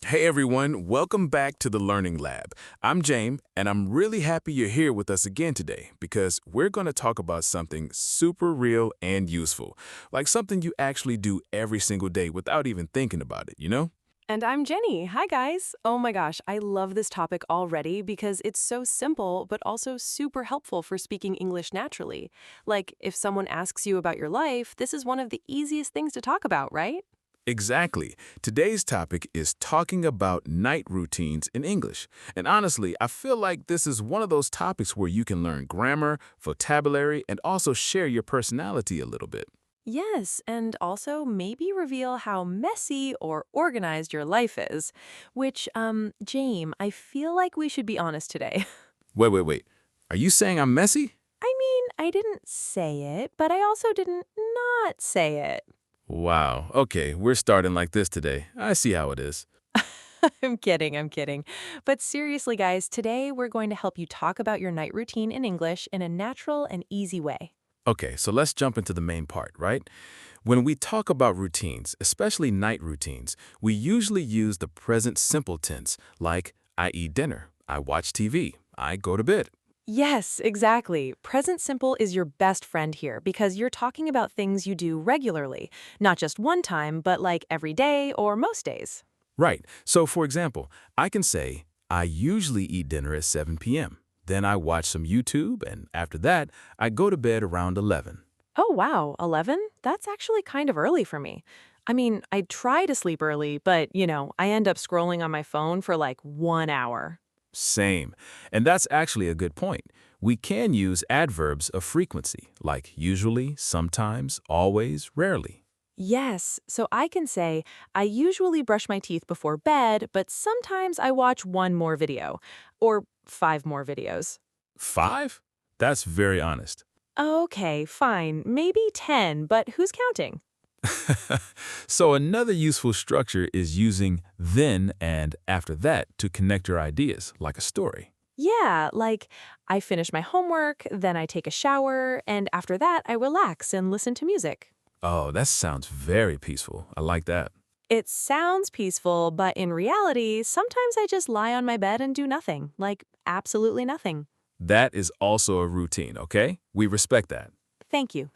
Hey everyone, welcome back to the Learning Lab. I'm Jame, and I'm really happy you're here with us again today because we're going to talk about something super real and useful, like something you actually do every single day without even thinking about it, you know? And I'm Jenny. Hi, guys. Oh my gosh, I love this topic already because it's so simple, but also super helpful for speaking English naturally. Like, if someone asks you about your life, this is one of the easiest things to talk about, right? Exactly. Today's topic is talking about night routines in English. And honestly, I feel like this is one of those topics where you can learn grammar, vocabulary, and also share your personality a little bit. Yes, and also maybe reveal how messy or organized your life is. Which, Jame, I feel like we should be honest today. Wait. Are you saying I'm messy? I mean, I didn't say it, but I also didn't not say it. Wow. Okay, we're starting like this today. I see how it is. I'm kidding. But seriously, guys, today we're going to help you talk about your night routine in English in a natural and easy way. Okay, so let's jump into the main part, right? When we talk about routines, especially night routines, we usually use the present simple tense, like I eat dinner, I watch TV, I go to bed. Yes, exactly. Present simple is your best friend here because you're talking about things you do regularly, not just one time, but like every day or most days. Right. So, for example, I can say, I usually eat dinner at 7 p.m. Then I watch some YouTube, and after that, I go to bed around 11. Oh, wow, 11? That's actually kind of early for me. I mean, I try to sleep early, but, I end up scrolling on my phone for like 1 hour. Same. And that's actually a good point. We can use adverbs of frequency, like usually, sometimes, always, rarely. Yes, so I can say, I usually brush my teeth before bed, but sometimes I watch one more video. Or five more videos. 5? That's very honest. Okay, fine, maybe 10, but who's counting? So another useful structure is using then and after that to connect your ideas, like a story. Yeah, like I finish my homework, then I take a shower, and after that I relax and listen to music. Oh, that sounds very peaceful. I like that. It sounds peaceful, but in reality, sometimes I just lie on my bed and do nothing, like absolutely nothing. That is also a routine, okay? We respect that. Thank you.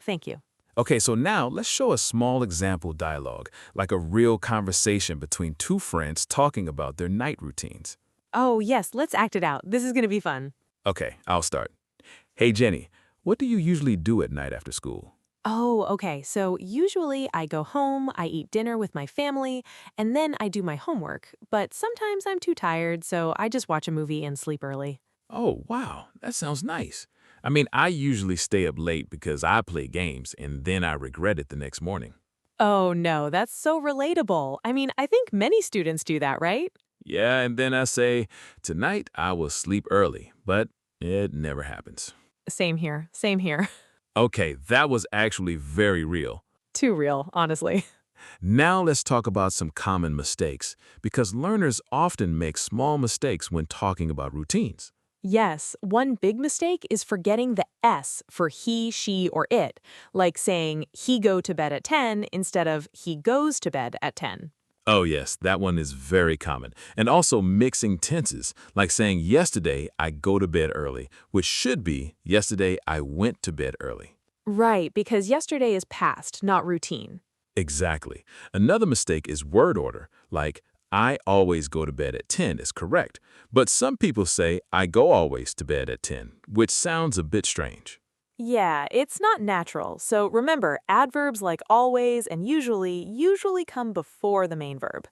Okay, so now let's show a small example dialogue, like a real conversation between two friends talking about their night routines. Oh, yes, let's act it out. This is going to be fun. Okay, I'll start. Hey, Jenny, what do you usually do at night after school? Oh, okay. So usually I go home, I eat dinner with my family, and then I do my homework. But sometimes I'm too tired, so I just watch a movie and sleep early. Oh, wow, that sounds nice. I mean, I usually stay up late because I play games and then I regret it the next morning. Oh, no, that's so relatable. I mean, I think many students do that, right? Yeah, and then I say, tonight I will sleep early, but it never happens. Same here. Okay, that was actually very real. Too real, honestly. Now let's talk about some common mistakes, because learners often make small mistakes when talking about routines. Yes, one big mistake is forgetting the S for he, she, or it, like saying he go to bed at 10 instead of he goes to bed at 10. Oh yes, that one is very common. And also mixing tenses, like saying yesterday I go to bed early, which should be yesterday I went to bed early. Right, because yesterday is past, not routine. Exactly. Another mistake is word order, like I always go to bed at 10 is correct, but some people say I go always to bed at 10, which sounds a bit strange. Yeah, it's not natural. So remember, adverbs like always and usually come before the main verb.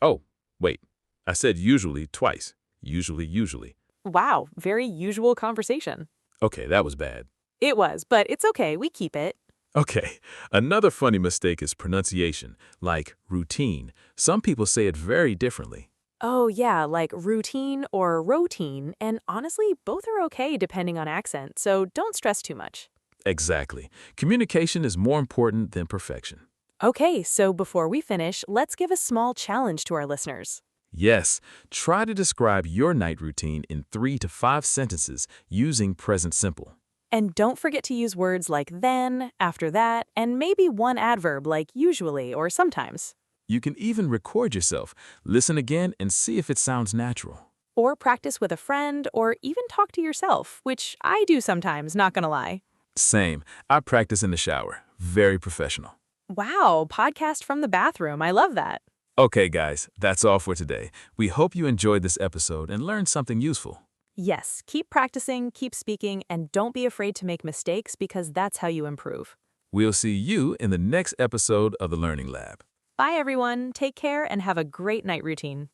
Oh, wait, I said usually twice. Usually. Wow, very usual conversation. Okay, that was bad. It was, but it's okay, we keep it. Okay, another funny mistake is pronunciation, like routine. Some people say it very differently. Oh, yeah, like routine or routine, and honestly, both are okay depending on accent, so don't stress too much. Exactly. Communication is more important than perfection. Okay, so before we finish, let's give a small challenge to our listeners. Yes, try to describe your night routine in 3 to 5 sentences using present simple. And don't forget to use words like then, after that, and maybe one adverb like usually or sometimes. You can even record yourself. Listen again and see if it sounds natural. Or practice with a friend, or even talk to yourself, which I do sometimes, not gonna lie. Same. I practice in the shower. Very professional. Wow, podcast from the bathroom. I love that. Okay, guys, that's all for today. We hope you enjoyed this episode and learned something useful. Yes, keep practicing, keep speaking, and don't be afraid to make mistakes because that's how you improve. We'll see you in the next episode of the Learning Lab. Bye, everyone. Take care and have a great night routine.